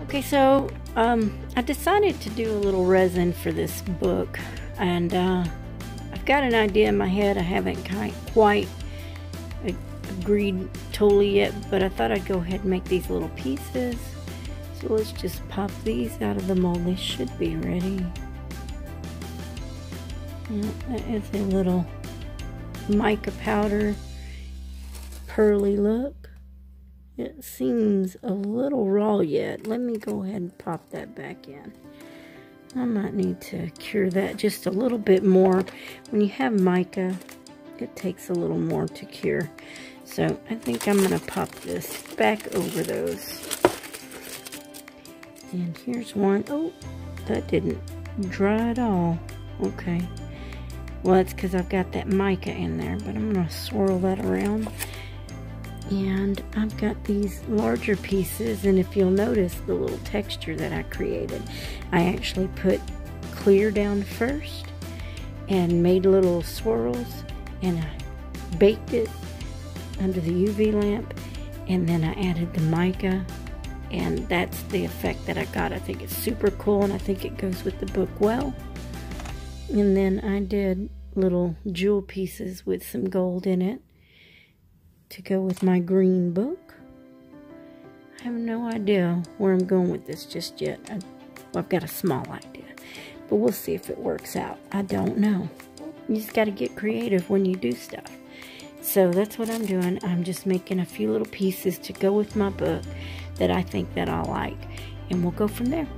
Okay, so I decided to do a little resin for this book, and I've got an idea in my head. I haven't quite agreed totally yet, but I thought I'd go ahead and make these little pieces. So let's just pop these out of the mold. They should be ready. That is a little mica powder pearly look. It seems a little raw yet. Let me go ahead and pop that back in. I might need to cure that just a little bit more. When you have mica, it takes a little more to cure. So I think I'm going to pop this back over those. And here's one. Oh, that didn't dry at all. Okay. Well, it's because I've got that mica in there, but I'm going to swirl that around. And I've got these larger pieces, and if you'll notice the little texture that I created, I actually put clear down first and made little swirls, and I baked it under the UV lamp, and then I added the mica, and that's the effect that I got. I think it's super cool, and I think it goes with the book well. And then I did little jewel pieces with some gold in it to go with my green book. I have no idea where I'm going with this just yet. I've got a small idea, but we'll see if it works out. I don't know. You just got to get creative when you do stuff. So that's what I'm doing. I'm just making a few little pieces to go with my book that I think that I'll like, and we'll go from there.